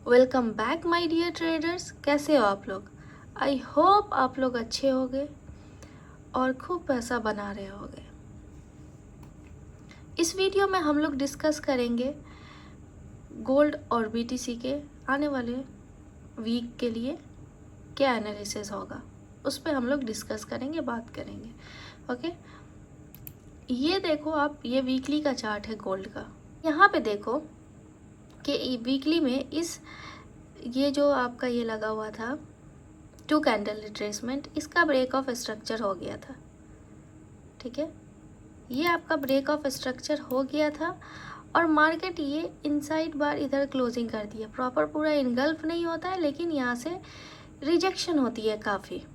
Welcome back my dear traders. कैसे हो आप लोग? आई होप आप लोग अच्छे होंगे और खूब पैसा बना रहे होंगे। इस वीडियो में हम लोग डिस्कस करेंगे गोल्ड और बीटीसी के आने वाले वीक के लिए क्या एनालिसिस होगा, उस पर हम लोग डिस्कस करेंगे, बात करेंगे। ओके, ये देखो आप, ये वीकली का चार्ट है गोल्ड का। यहाँ पे देखो कि वीकली में ये जो आपका ये लगा हुआ था 2 कैंडल रिट्रेसमेंट, इसका ब्रेक ऑफ स्ट्रक्चर हो गया था। ठीक है, ये आपका ब्रेक ऑफ स्ट्रक्चर हो गया था और मार्केट ये इनसाइड बार इधर क्लोजिंग कर दिया। प्रॉपर पूरा इनगल्फ नहीं होता है, लेकिन यहाँ से रिजेक्शन होती है काफ़ी।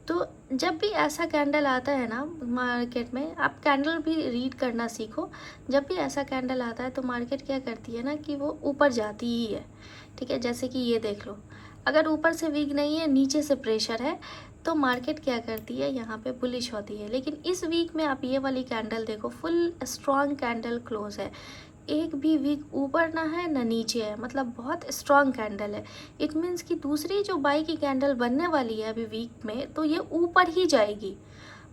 तो जब भी ऐसा कैंडल आता है ना मार्केट में, आप कैंडल भी रीड करना सीखो। जब भी ऐसा कैंडल आता है तो मार्केट क्या करती है ना कि वो ऊपर जाती ही है। ठीक है, जैसे कि ये देख लो, अगर ऊपर से वीक नहीं है, नीचे से प्रेशर है, तो मार्केट क्या करती है, यहाँ पे बुलिश होती है। लेकिन इस वीक में आप ये वाली कैंडल देखो, फुल स्ट्रॉन्ग कैंडल क्लोज है। एक भी वीक ऊपर ना है ना नीचे है, मतलब बहुत स्ट्रॉन्ग कैंडल है। इट मीन्स कि दूसरी जो बाई की कैंडल बनने वाली है अभी वीक में, तो ये ऊपर ही जाएगी।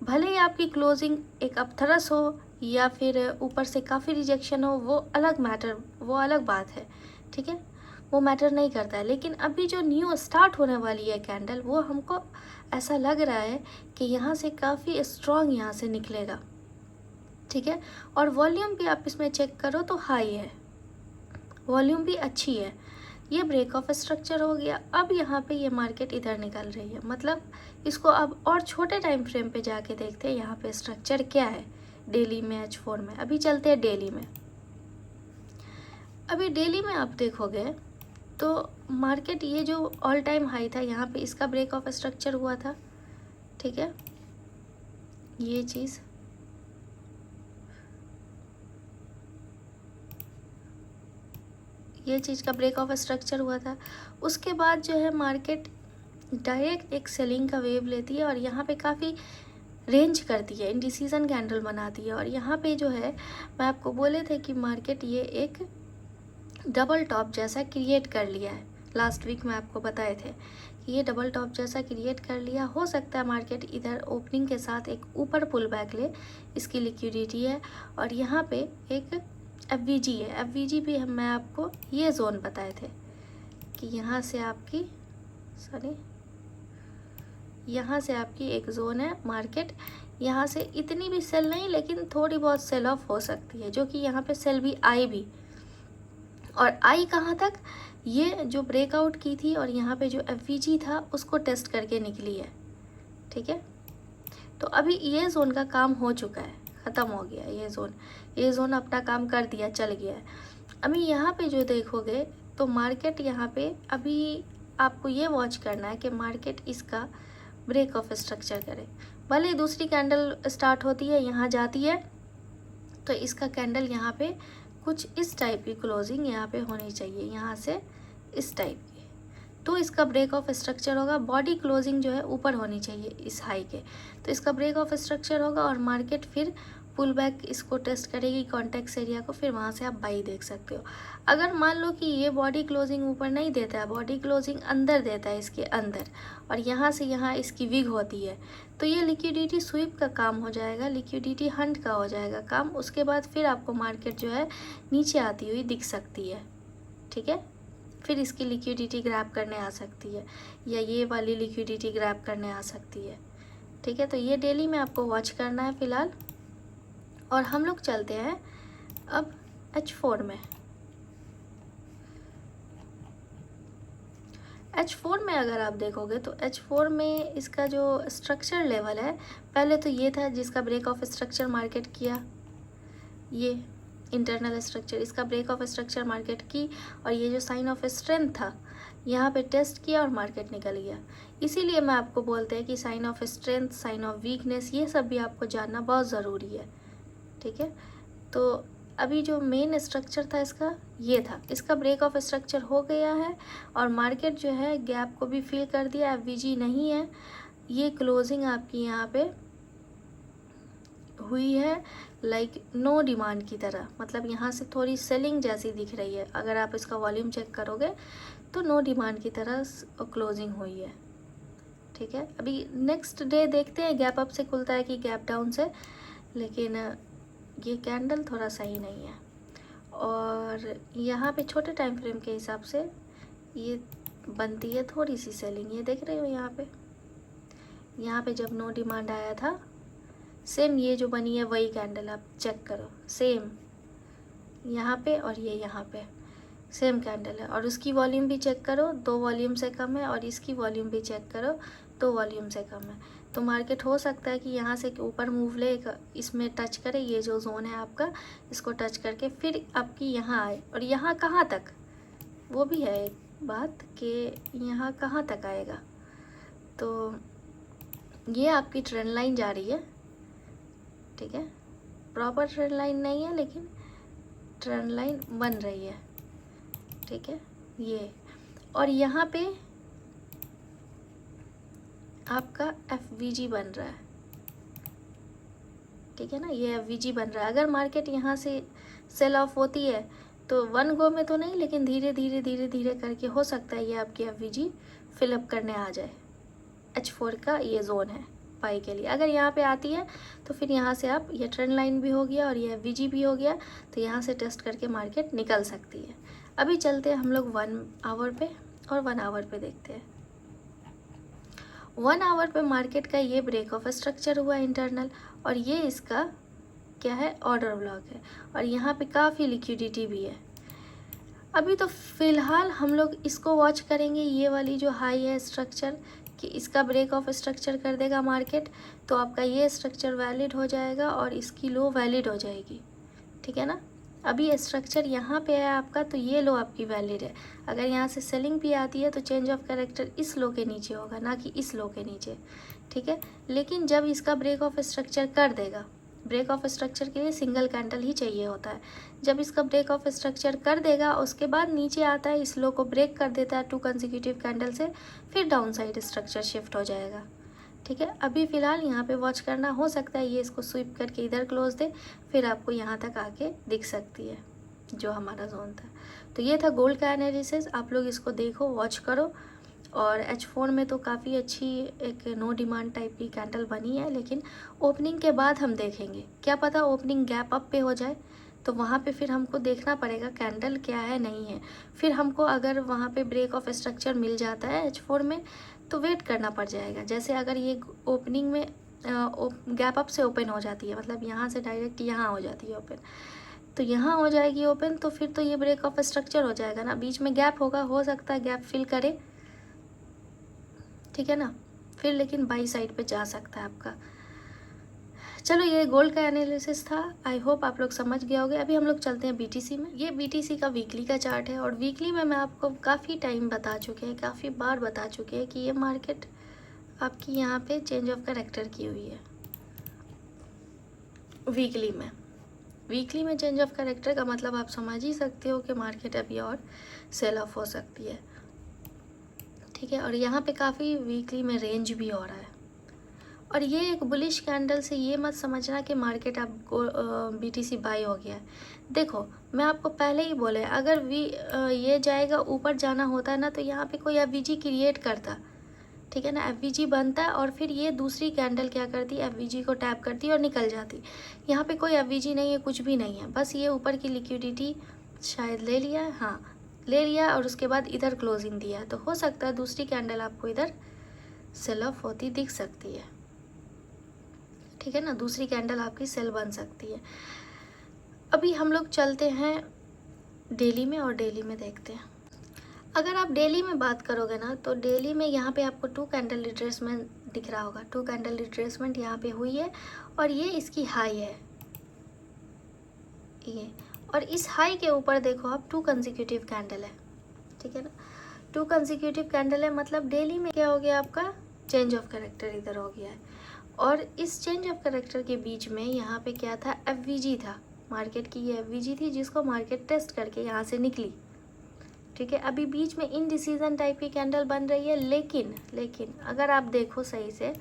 भले ही आपकी क्लोजिंग एक अपथरस हो या फिर ऊपर से काफ़ी रिजेक्शन हो, वो अलग मैटर, वो अलग बात है। ठीक है, वो मैटर नहीं करता है। लेकिन अभी जो न्यू स्टार्ट होने वाली है कैंडल, वो हमको ऐसा लग रहा है कि यहाँ से काफ़ी स्ट्रॉन्ग यहाँ से निकलेगा। ठीक है, और वॉल्यूम भी आप इसमें चेक करो तो हाई है, वॉल्यूम भी अच्छी है। ये ब्रेक ऑफ स्ट्रक्चर हो गया। अब यहाँ पे ये मार्केट इधर निकल रही है, मतलब इसको अब और छोटे टाइम फ्रेम पे जाके देखते हैं यहाँ पे स्ट्रक्चर क्या है डेली में, H4 में। अभी चलते हैं डेली में। अभी डेली में आप देखोगे तो मार्केट ये जो ऑल टाइम हाई था, यहाँ पे इसका ब्रेक ऑफ स्ट्रक्चर हुआ था। ठीक है, ये चीज़ का ब्रेक ऑफ स्ट्रक्चर हुआ था। उसके बाद जो है मार्केट डायरेक्ट एक सेलिंग का वेव लेती है और यहाँ पे काफ़ी रेंज करती है, इंडिसीजन कैंडल बनाती है। और यहाँ पे जो है, मैं आपको बोले थे कि मार्केट ये एक डबल टॉप जैसा क्रिएट कर लिया है। लास्ट वीक में आपको बताए थे कि ये डबल टॉप जैसा क्रिएट कर लिया। हो सकता है मार्केट इधर ओपनिंग के साथ एक ऊपर पुल बैक ले, इसकी लिक्विडिटी है। और यहाँ पे एक FVG है। FVG भी मैं आपको ये जोन बताए थे कि यहाँ से आपकी यहाँ से आपकी एक जोन है। मार्केट यहाँ से इतनी भी सेल नहीं, लेकिन थोड़ी बहुत सेल ऑफ हो सकती है, जो कि यहाँ पे सेल भी आई भी। और आई कहाँ तक, ये जो ब्रेकआउट की थी और यहाँ पे जो FVG था उसको टेस्ट करके निकली है। ठीक है, तो अभी ये जोन का काम हो चुका है, ख़त्म हो गया। ये जोन अपना काम कर दिया, चल गया है। अभी यहाँ पे जो देखोगे तो मार्केट यहाँ पे अभी आपको ये वॉच करना है कि मार्केट इसका ब्रेक ऑफ स्ट्रक्चर करे। भले ही दूसरी कैंडल स्टार्ट होती है, यहाँ जाती है, तो इसका कैंडल यहाँ पे कुछ इस टाइप की क्लोजिंग यहाँ पे होनी चाहिए, यहाँ से इस टाइप की, तो इसका ब्रेक ऑफ स्ट्रक्चर होगा। बॉडी क्लोजिंग जो है ऊपर होनी चाहिए इस हाई के, तो इसका ब्रेक ऑफ स्ट्रक्चर होगा और मार्केट फिर पुल बैक इसको टेस्ट करेगी कॉन्टेक्स्ट एरिया को, फिर वहाँ से आप बाई देख सकते हो। अगर मान लो कि ये बॉडी क्लोजिंग ऊपर नहीं देता है, बॉडी क्लोजिंग अंदर देता है, इसके अंदर, और यहाँ से यहाँ इसकी विग होती है, तो ये लिक्विडिटी स्वीप का काम हो जाएगा, लिक्विडिटी हंट का हो जाएगा काम। उसके बाद फिर आपको मार्केट जो है नीचे आती हुई दिख सकती है। ठीक है, फिर इसकी लिक्विडिटी ग्रैब करने आ सकती है, या ये वाली लिक्विडिटी ग्रैब करने आ सकती है। ठीक है, तो ये डेली में आपको वॉच करना है फ़िलहाल। और हम लोग चलते हैं अब H4 में। H4 में अगर आप देखोगे तो H4 में इसका जो स्ट्रक्चर लेवल है, पहले तो ये था जिसका ब्रेक ऑफ स्ट्रक्चर मार्केट किया, ये इंटरनल स्ट्रक्चर, इसका ब्रेक ऑफ स्ट्रक्चर मार्केट की, और ये जो साइन ऑफ स्ट्रेंथ था यहाँ पे टेस्ट किया और मार्केट निकल गया। इसीलिए मैं आपको बोलते हैं कि sign of strength, sign of weakness, ये सब भी आपको जानना बहुत ज़रूरी है। ठीक है, तो अभी जो मेन स्ट्रक्चर था इसका ये था, इसका ब्रेक ऑफ स्ट्रक्चर हो गया है और मार्केट जो है गैप को भी फिल कर दिया। FVG नहीं है, ये क्लोजिंग आपकी यहाँ पे हुई है लाइक नो डिमांड की तरह, मतलब यहाँ से थोड़ी सेलिंग जैसी दिख रही है। अगर आप इसका वॉल्यूम चेक करोगे तो नो डिमांड की तरह क्लोजिंग हुई है। ठीक है, अभी नेक्स्ट डे देखते हैं गैप अप से खुलता है कि गैप डाउन से, लेकिन ये कैंडल थोड़ा सही नहीं है। और यहाँ पे छोटे टाइम फ्रेम के हिसाब से ये बनती है थोड़ी सी सेलिंग, ये देख रहे हो यहाँ पे जब नो डिमांड आया था सेम ये जो बनी है वही कैंडल आप चेक करो, सेम यहाँ पे और ये यहाँ पे सेम कैंडल है। और उसकी वॉल्यूम भी चेक करो, 2 वॉल्यूम से कम है, और इसकी वॉल्यूम भी चेक करो, 2 वॉल्यूम से कम है। तो मार्केट हो सकता है कि यहाँ से ऊपर मूव ले, इसमें टच करे, ये जो जोन है आपका इसको टच करके फिर आपकी यहाँ आए। और यहाँ कहाँ तक, वो भी है एक बात कि यहाँ कहाँ तक आएगा। तो ये आपकी ट्रेंड लाइन जा रही है, ठीक है, प्रॉपर ट्रेंड लाइन नहीं है लेकिन ट्रेंड लाइन बन रही है, ठीक है ये। और यहाँ पे आपका FVG बन रहा है, ठीक है ना, ये FVG बन रहा है। अगर मार्केट यहाँ से सेल ऑफ होती है तो वन गो में तो नहीं, लेकिन धीरे धीरे करके हो सकता है ये आपकी FVG फिलअप करने आ जाए। H4 का ये जोन है पाई के लिए। अगर यहाँ पे आती है तो फिर यहाँ से आप, ये ट्रेंड लाइन भी हो गया और ये FVG भी हो गया, तो यहाँ से टेस्ट करके मार्केट निकल सकती है। अभी चलते हैं हम लोग 1 आवर पे, और 1 आवर पे देखते हैं। 1 आवर पे मार्केट का ये ब्रेक ऑफ स्ट्रक्चर हुआ इंटरनल, और ये इसका क्या है, ऑर्डर ब्लॉक है, और यहाँ पे काफ़ी लिक्विडिटी भी है। अभी तो फ़िलहाल हम लोग इसको वॉच करेंगे, ये वाली जो हाई है स्ट्रक्चर, कि इसका ब्रेक ऑफ स्ट्रक्चर कर देगा मार्केट तो आपका ये स्ट्रक्चर वैलिड हो जाएगा और इसकी लो वैलिड हो जाएगी, ठीक है ना। अभी स्ट्रक्चर यहाँ पे है आपका, तो ये लो आपकी वैलिड है। अगर यहाँ से सेलिंग भी आती है तो चेंज ऑफ कैरेक्टर इस लो के नीचे होगा, ना कि इस लो के नीचे, ठीक है। लेकिन जब इसका ब्रेक ऑफ स्ट्रक्चर कर देगा, ब्रेक ऑफ स्ट्रक्चर के लिए सिंगल कैंडल ही चाहिए होता है, जब इसका ब्रेक ऑफ स्ट्रक्चर कर देगा उसके बाद नीचे आता है, इस लो को ब्रेक कर देता है 2 कंसेक्यूटिव कैंडल से, फिर डाउन साइड स्ट्रक्चर शिफ्ट हो जाएगा, ठीक है। अभी फ़िलहाल यहाँ पे वॉच करना, हो सकता है ये इसको स्वीप करके इधर क्लोज दे, फिर आपको यहाँ तक आके दिख सकती है जो हमारा जोन था। तो ये था गोल्ड का एनालिसिस, आप लोग इसको देखो, वॉच करो। और H4 में तो काफ़ी अच्छी एक नो डिमांड टाइप की कैंडल बनी है, लेकिन ओपनिंग के बाद हम देखेंगे, क्या पता ओपनिंग गैप अप पे हो जाए, तो वहाँ पे फिर हमको देखना पड़ेगा कैंडल क्या है नहीं है। फिर हमको अगर वहाँ पे ब्रेक ऑफ स्ट्रक्चर मिल जाता है H4 में तो वेट करना पड़ जाएगा। जैसे अगर ये ओपनिंग में गैप अप से ओपन हो जाती है, मतलब यहाँ से डायरेक्ट यहाँ हो जाती है ओपन, तो यहाँ हो जाएगी ओपन, तो फिर तो ये ब्रेक ऑफ स्ट्रक्चर हो जाएगा ना, बीच में गैप होगा, हो सकता है गैप फिल करे, ठीक है ना, फिर लेकिन बाई साइड पे जा सकता है आपका। चलो ये गोल्ड का एनालिसिस था, आई होप आप लोग समझ गए होंगे। अभी हम लोग चलते हैं BTC में। ये BTC का वीकली का चार्ट है, और वीकली में मैं आपको काफ़ी टाइम बता चुके हैं, काफ़ी बार बता चुके हैं कि ये मार्केट आपकी यहाँ पे चेंज ऑफ कैरेक्टर की हुई है। वीकली में चेंज ऑफ कैरेक्टर का मतलब आप समझ ही सकते हो कि मार्केट अभी और सेल ऑफ हो सकती है, ठीक है। और यहाँ पे काफ़ी वीकली में रेंज भी हो रहा है, और ये एक बुलिश कैंडल से ये मत समझना कि मार्केट आपको BTC बाई हो गया है। देखो मैं आपको पहले ही बोले, अगर ये जाएगा, ऊपर जाना होता है ना, तो यहाँ पे कोई FVG क्रिएट करता, ठीक है ना, FVG बनता है, और फिर ये दूसरी कैंडल क्या करती है, FVG को टैप करती है और निकल जाती। यहाँ पे कोई FVG नहीं है, कुछ भी नहीं है, बस ये ऊपर की लिक्विडिटी शायद ले लिया है, हाँ ले लिया, और उसके बाद इधर क्लोजिंग दिया है। तो हो सकता है दूसरी कैंडल आपको इधर सेल ऑफ होती दिख सकती है, ठीक है ना, दूसरी कैंडल आपकी सेल बन सकती है। अभी हम लोग चलते हैं डेली में, और डेली में देखते हैं। अगर आप डेली में बात करोगे ना, तो डेली में यहाँ पे आपको 2 कैंडल रिट्रेसमेंट दिख रहा होगा, 2 कैंडल रिट्रेसमेंट यहाँ पे हुई है, और ये इसकी हाई है ये, और इस हाई के ऊपर देखो आप 2 कंसेक्यूटिव कैंडल है, ठीक है ना, 2 कंसेक्यूटिव कैंडल है, मतलब डेली में क्या हो गया आपका, चेंज ऑफ कैरेक्टर इधर हो गया है। और इस चेंज ऑफ कैरेक्टर के बीच में यहाँ पे क्या था, FVG था, मार्केट की ये FVG थी जिसको मार्केट टेस्ट करके यहाँ से निकली, ठीक है। अभी बीच में इनडिसीजन टाइप की कैंडल बन रही है, लेकिन अगर आप देखो सही से,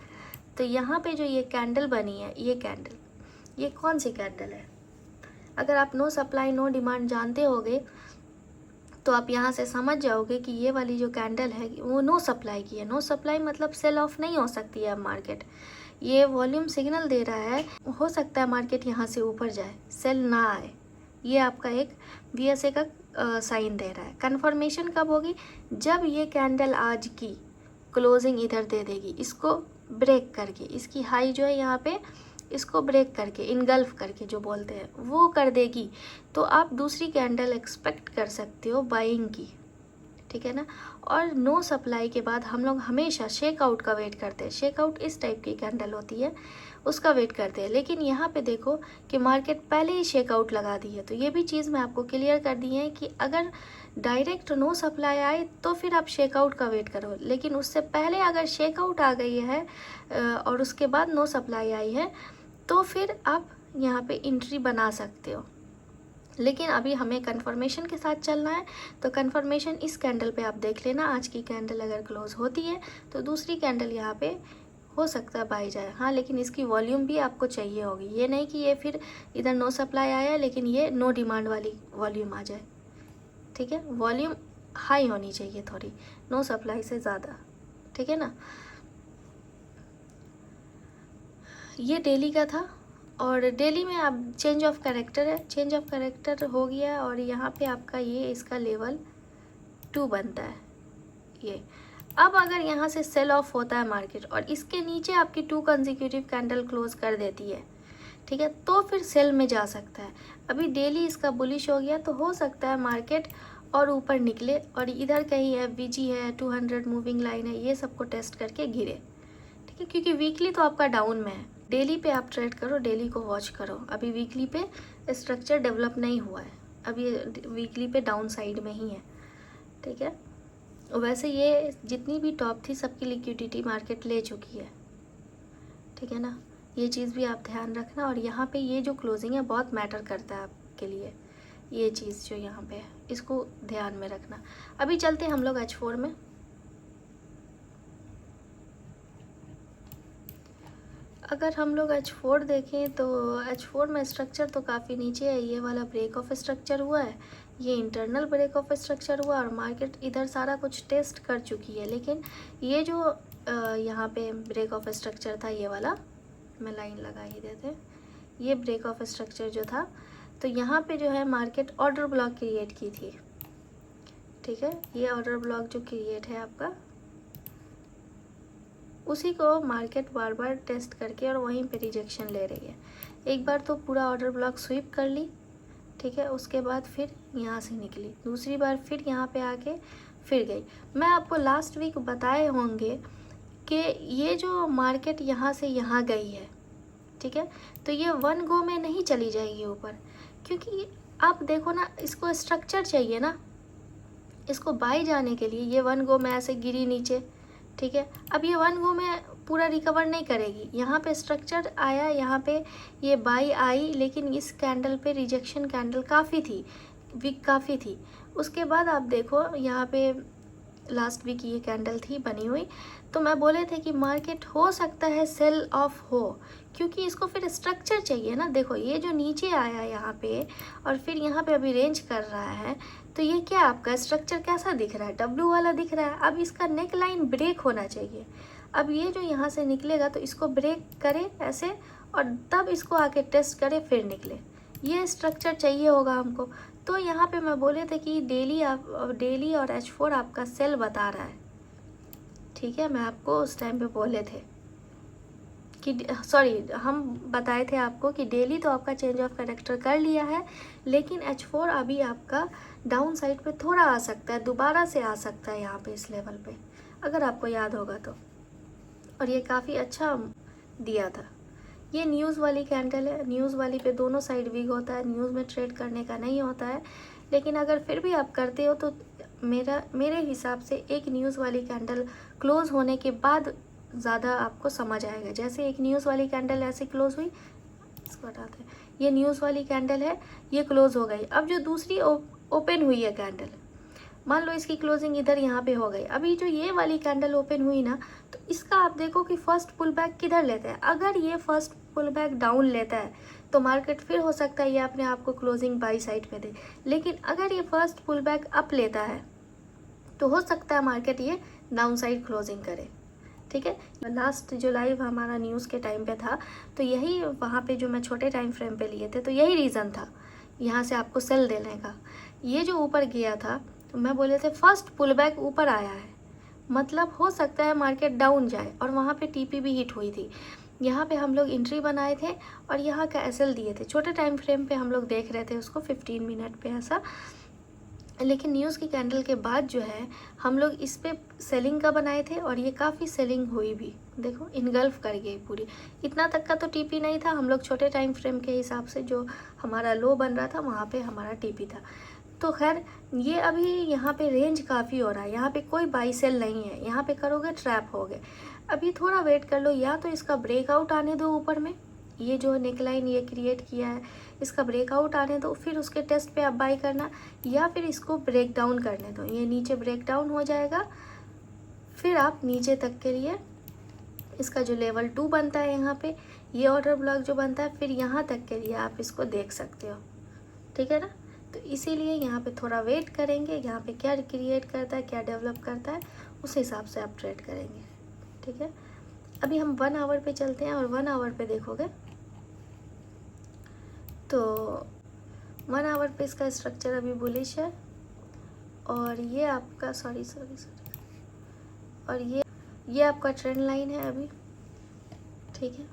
तो यहाँ पे जो ये कैंडल बनी है, ये कैंडल ये कौन सी कैंडल है। अगर आप नो सप्लाई नो डिमांड जानते होगे तो आप यहाँ से समझ जाओगे कि ये वाली जो कैंडल है वो नो सप्लाई की है। नो सप्लाई मतलब सेल ऑफ नहीं हो सकती है अब मार्केट। ये वॉल्यूम सिग्नल दे रहा है, हो सकता है मार्केट यहाँ से ऊपर जाए, सेल ना आए। ये आपका एक VSA का साइन दे रहा है। कन्फर्मेशन कब होगी, जब ये कैंडल आज की क्लोजिंग इधर दे देगी, इसको ब्रेक करके, इसकी हाई जो है यहाँ पे इसको ब्रेक करके, इनगल्फ करके जो बोलते हैं वो कर देगी, तो आप दूसरी कैंडल एक्सपेक्ट कर सकते हो बाइंग की, ठीक है ना। और नो सप्लाई के बाद हम लोग हमेशा शेक आउट का वेट करते हैं। शेक आउट इस टाइप की कैंडल होती है, उसका वेट करते हैं। लेकिन यहाँ पे देखो कि मार्केट पहले ही शेक आउट लगा दी है, तो ये भी चीज़ मैं आपको क्लियर कर दी है कि अगर डायरेक्ट नो सप्लाई आए तो फिर आप शेक आउट का वेट करो, लेकिन उससे पहले अगर शेक आउट आ गई है और उसके बाद नो सप्लाई आई है तो फिर आप यहाँ पे एंट्री बना सकते हो। लेकिन अभी हमें कंफर्मेशन के साथ चलना है, तो कंफर्मेशन इस कैंडल पे आप देख लेना। आज की कैंडल अगर क्लोज होती है तो दूसरी कैंडल यहाँ पे हो सकता है बाई जाए, हाँ, लेकिन इसकी वॉल्यूम भी आपको चाहिए होगी। ये नहीं कि ये फिर इधर नो सप्लाई आया लेकिन ये नो डिमांड वाली वॉल्यूम आ जाए, ठीक है। वॉल्यूम हाई होनी चाहिए थोड़ी, नो सप्लाई से ज़्यादा, ठीक है ना। ये डेली का था, और डेली में आप चेंज ऑफ कैरेक्टर है, चेंज ऑफ कैरेक्टर हो गया और यहाँ पे आपका ये इसका लेवल 2 बनता है ये। अब अगर यहाँ से सेल ऑफ होता है मार्केट और इसके नीचे आपकी 2 कंसेक्यूटिव कैंडल क्लोज कर देती है, ठीक है, तो फिर सेल में जा सकता है। अभी डेली इसका बुलिश हो गया तो हो सकता है मार्केट और ऊपर निकले और इधर कहीं FVG है, 200 मूविंग लाइन है, ये सबको टेस्ट करके गिरे, ठीक है, क्योंकि वीकली तो आपका डाउन में है। डेली पे आप ट्रेड करो, डेली को वॉच करो। अभी वीकली पे स्ट्रक्चर डेवलप नहीं हुआ है, अभी वीकली पे डाउन साइड में ही है, ठीक है। वैसे ये जितनी भी टॉप थी सबकी लिक्विडिटी मार्केट ले चुकी है, ठीक है ना। ये चीज़ भी आप ध्यान रखना। और यहाँ पे ये जो क्लोजिंग है बहुत मैटर करता है आपके लिए, ये चीज़ जो यहाँ पे है इसको ध्यान में रखना। अभी चलते हम लोग H4 में। अगर हम लोग H4 देखें तो H4 में स्ट्रक्चर तो काफ़ी नीचे है। ये वाला ब्रेक ऑफ स्ट्रक्चर हुआ है, ये इंटरनल ब्रेक ऑफ स्ट्रक्चर हुआ और मार्केट इधर सारा कुछ टेस्ट कर चुकी है। लेकिन ये जो यहाँ पे ब्रेक ऑफ स्ट्रक्चर था, ये वाला मैं लाइन लगा ही देते, ये ब्रेक ऑफ स्ट्रक्चर जो था, तो यहाँ पे जो है मार्केट ऑर्डर ब्लॉक क्रिएट की थी, ठीक है। ये ऑर्डर ब्लॉक जो क्रिएट है आपका, उसी को मार्केट बार बार टेस्ट करके और वहीं पे रिजेक्शन ले रही है। एक बार तो पूरा ऑर्डर ब्लॉक स्वीप कर ली, ठीक है, उसके बाद फिर यहाँ से निकली, दूसरी बार फिर यहाँ पे आके फिर गई। मैं आपको लास्ट वीक बताए होंगे कि ये जो मार्केट यहाँ से यहाँ गई है, ठीक है, तो ये 1 गो में नहीं चली जाएगी ऊपर, क्योंकि आप देखो ना, इसको स्ट्रक्चर चाहिए ना, इसको बाई जाने के लिए। ये 1 गो में ऐसे गिरी नीचे, ठीक है। अब ये 1 गो में पूरा रिकवर नहीं करेगी। यहाँ पे स्ट्रक्चर आया, यहाँ पे ये बाई आई, लेकिन इस कैंडल पे रिजेक्शन कैंडल काफ़ी थी, वीक काफ़ी थी। उसके बाद आप देखो यहाँ पे लास्ट वीक ये कैंडल थी बनी हुई, तो मैं बोले थे कि मार्केट हो सकता है सेल ऑफ हो, क्योंकि इसको फिर स्ट्रक्चर चाहिए ना। देखो ये जो नीचे आया यहाँ पे और फिर यहाँ पे अभी रेंज कर रहा है, तो ये क्या आपका स्ट्रक्चर कैसा दिख रहा है, W वाला दिख रहा है। अब इसका नेक लाइन ब्रेक होना चाहिए। अब ये जो यहाँ से निकलेगा तो इसको ब्रेक करे ऐसे और तब इसको आके टेस्ट करे फिर निकले, ये स्ट्रक्चर चाहिए होगा हमको। तो यहाँ पे मैं बोले थे कि डेली और H4 आपका सेल बता रहा है, ठीक है। मैं आपको उस टाइम पे बोले थे कि हम बताए थे आपको कि डेली तो आपका चेंज ऑफ कैरेक्टर कर लिया है, लेकिन H4 अभी आपका डाउन साइड पे थोड़ा आ सकता है, दोबारा से आ सकता है यहाँ पे इस लेवल पे, अगर आपको याद होगा तो। और ये काफ़ी अच्छा दिया था। ये न्यूज़ वाली कैंडल है, न्यूज़ वाली पे दोनों साइड वीक होता है, न्यूज़ में ट्रेड करने का नहीं होता है। लेकिन अगर फिर भी आप करते हो तो मेरे हिसाब से एक न्यूज़ वाली कैंडल क्लोज होने के बाद ज़्यादा आपको समझ आएगा। जैसे एक न्यूज़ वाली कैंडल ऐसे क्लोज हुई, इसको हटाते हैं, ये न्यूज़ वाली कैंडल है, ये क्लोज हो गई। अब जो दूसरी ओपन हुई है कैंडल, मान लो इसकी क्लोजिंग इधर यहाँ पे हो गई, अभी जो ये वाली कैंडल ओपन हुई ना, तो इसका आप देखो कि फर्स्ट पुल बैक किधर लेता है। अगर ये फर्स्ट पुल बैक डाउन लेता है तो मार्केट फिर हो सकता है ये अपने आप को क्लोजिंग बाई साइड पे दे। लेकिन अगर ये फर्स्ट पुल बैक अप लेता है तो हो सकता है मार्केट ये डाउन साइड क्लोजिंग करे। ठीक है, लास्ट जो लाइव हमारा न्यूज़ के टाइम पे था तो यही वहाँ पे जो मैं छोटे टाइम फ्रेम पे लिए थे तो यही रीज़न था यहाँ से आपको सेल देने का। ये जो ऊपर गया था तो मैं बोले थे फर्स्ट पुल बैक ऊपर आया है, मतलब हो सकता है मार्केट डाउन जाए, और वहाँ पे टीपी भी हिट हुई थी। यहाँ पे हम लोग एंट्री बनाए थे और यहाँ का एसएल दिए थे। छोटे टाइम फ्रेम पे हम लोग देख रहे थे उसको 15 मिनट पे ऐसा। लेकिन न्यूज़ की कैंडल के बाद जो है हम लोग इस पे सेलिंग का बनाए थे और ये काफ़ी सेलिंग हुई भी। देखो इनगल्फ कर गई पूरी। इतना तक का तो टीपी नहीं था, हम लोग छोटे टाइम फ्रेम के हिसाब से जो हमारा लो बन रहा था वहाँ पे हमारा टीपी था। तो खैर ये अभी यहाँ पे रेंज काफ़ी हो रहा है, यहाँ पे कोई बाई सेल नहीं है, यहाँ पे करोगे ट्रैप हो गए। अभी थोड़ा वेट कर लो, या तो इसका ब्रेकआउट आने दो ऊपर में, ये जो नेकलाइन ये क्रिएट किया है इसका ब्रेकआउट आने दो, फिर उसके टेस्ट पे आप बाई करना, या फिर इसको ब्रेक डाउन करने दो। ये नीचे ब्रेक डाउन हो जाएगा, फिर आप नीचे तक के लिए इसका जो लेवल 2 बनता है यहाँ पे ये ऑर्डर ब्लॉक जो बनता है, फिर यहाँ तक के लिए आप इसको देख सकते हो। ठीक है ना, तो इसीलिए यहाँ पे थोड़ा वेट करेंगे, यहाँ पे क्या क्रिएट करता है क्या डेवलप करता है उस हिसाब से आप ट्रेड करेंगे। ठीक है, अभी हम 1 आवर पे चलते हैं और 1 आवर पे देखोगे तो 1 आवर पे इसका स्ट्रक्चर अभी बुलिश है, और ये आपका सॉरी और ये आपका ट्रेंड लाइन है अभी। ठीक है,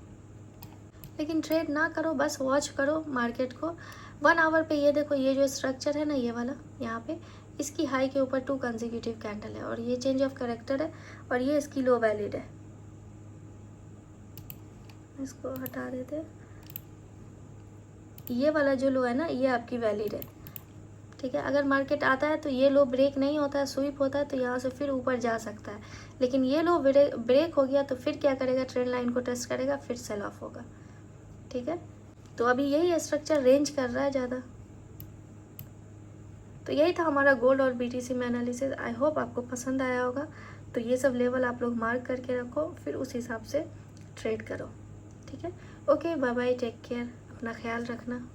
लेकिन ट्रेड ना करो, बस वॉच करो मार्केट को। 1 आवर पे ये देखो, ये जो स्ट्रक्चर है ना ये वाला, यहाँ पे इसकी हाई के ऊपर 2 कंसेक्यूटिव कैंडल है और ये चेंज ऑफ कैरेक्टर है और ये इसकी लो वैलिड है। इसको हटा देते हैं, ये वाला जो लो है ना ये आपकी वैलिड है। ठीक है, अगर मार्केट आता है तो ये लो ब्रेक नहीं होता है, स्वीप होता है तो यहाँ से फिर ऊपर जा सकता है। लेकिन ये लो ब्रेक हो गया तो फिर क्या करेगा, ट्रेंड लाइन को टेस्ट करेगा, फिर सेल ऑफ होगा। ठीक है, तो अभी यही स्ट्रक्चर रेंज कर रहा है ज़्यादा। तो यही था हमारा गोल्ड और बीटीसी में एनालिसिस। आई होप आपको पसंद आया होगा। तो ये सब लेवल आप लोग मार्क करके रखो, फिर उस हिसाब से ट्रेड करो। ठीक है, okay, bye bye, take care, अपना ख्याल रखना।